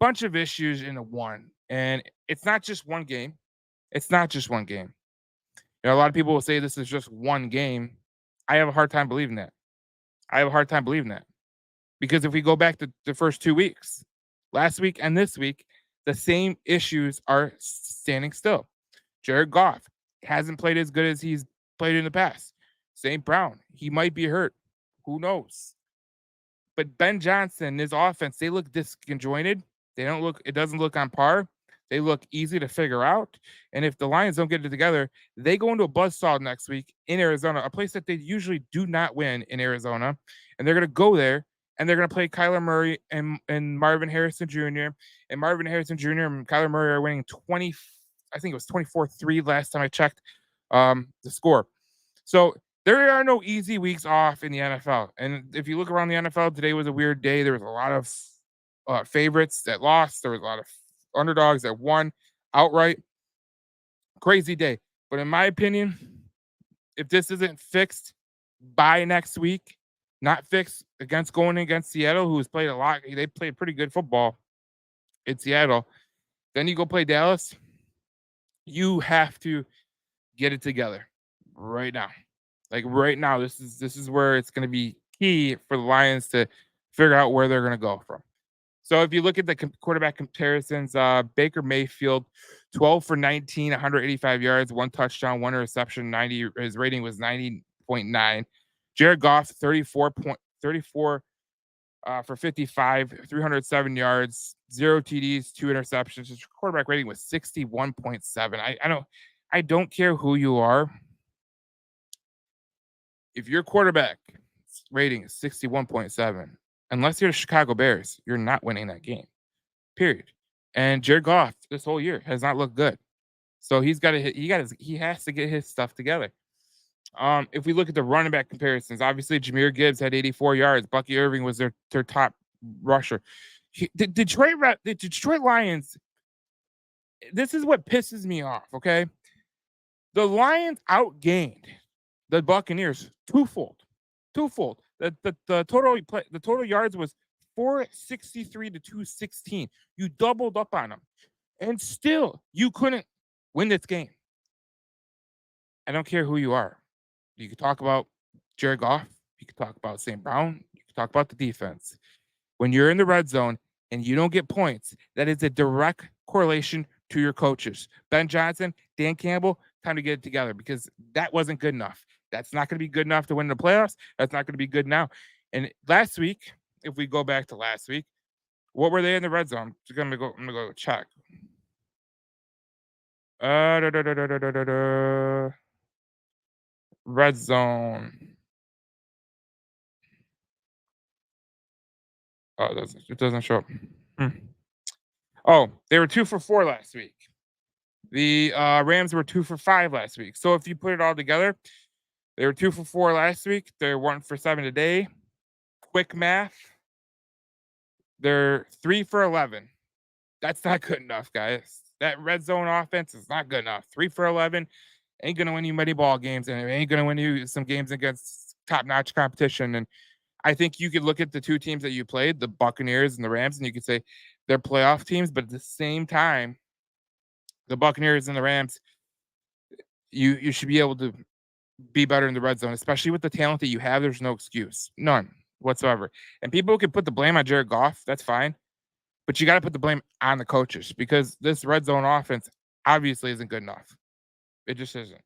bunch of issues into one, and it's not just one game. It's not just one game. A lot of people will say this is just one game. I have a hard time believing that. I have a hard time believing that because if we go back to the first 2 weeks, last week and this week, the same issues are standing still. Jared Goff hasn't played as good as he's played in the past. St. Brown, he might be hurt. Who knows? But Ben Johnson, his offense, they look disconjointed. It doesn't look on par. They look easy to figure out. And if the Lions don't get it together, they go into a buzzsaw next week in Arizona, a place that they usually do not win in Arizona. And they're going to go there and they're going to play Kyler Murray and Marvin Harrison Jr. And Marvin Harrison Jr. and Kyler Murray are winning 20, I think it was 24-3 last time I checked the score. So there are no easy weeks off in the NFL. And if you look around the NFL, today was a weird day. There was a lot of favorites that lost. There was a lot of underdogs that won outright. Crazy day. But in my opinion, if this isn't fixed by next week, not fixed going against Seattle, who's played a lot. They played pretty good football in Seattle. Then you go play Dallas. You have to get it together right now. Like right now, this is where it's going to be key for the Lions to figure out where they're going to go from. So if you look at the quarterback comparisons, Baker Mayfield, 12 for 19, 185 yards, 1 touchdown, 1 reception, 90. His rating was 90.9. Jared Goff, 34 for 55, 307 yards, 0 TDs, 2 interceptions. His quarterback rating was 61.7. I don't care who you are. If your quarterback rating is 61.7, unless you're the Chicago Bears, you're not winning that game. Period. And Jared Goff this whole year has not looked good. So he has to get his stuff together. If we look at the running back comparisons, obviously Jahmyr Gibbs had 84 yards. Bucky Irving was their top rusher. The Detroit Lions, this is what pisses me off, okay? The Lions outgained the Buccaneers twofold. The total yards was 463 to 216. You doubled up on them. And still, you couldn't win this game. I don't care who you are. You could talk about Jared Goff. You could talk about St. Brown. You could talk about the defense. When you're in the red zone and you don't get points, that is a direct correlation to your coaches. Ben Johnson, Dan Campbell, time to get it together because that wasn't good enough. That's not going to be good enough to win the playoffs. That's not going to be good now. And last week, if we go back to last week, what were they in the red zone? I'm gonna go check. Red zone. Oh, it doesn't show up. Oh, they were 2 for 4 last week. The Rams were 2 for 5 last week. So if you put it all together, they were 2 for 4 last week. They're 1 for 7 today. Quick math. They're 3 for 11. That's not good enough, guys. That red zone offense is not good enough. 3 for 11 ain't going to win you many ball games, and it ain't going to win you some games against top-notch competition. And I think you could look at the two teams that you played, the Buccaneers and the Rams, and you could say they're playoff teams, but at the same time, the Buccaneers and the Rams, you should be able to be better in the red zone, especially with the talent that you have. There's no excuse. None whatsoever. And people can put the blame on Jared Goff. That's fine. But you got to put the blame on the coaches because this red zone offense obviously isn't good enough. It just isn't.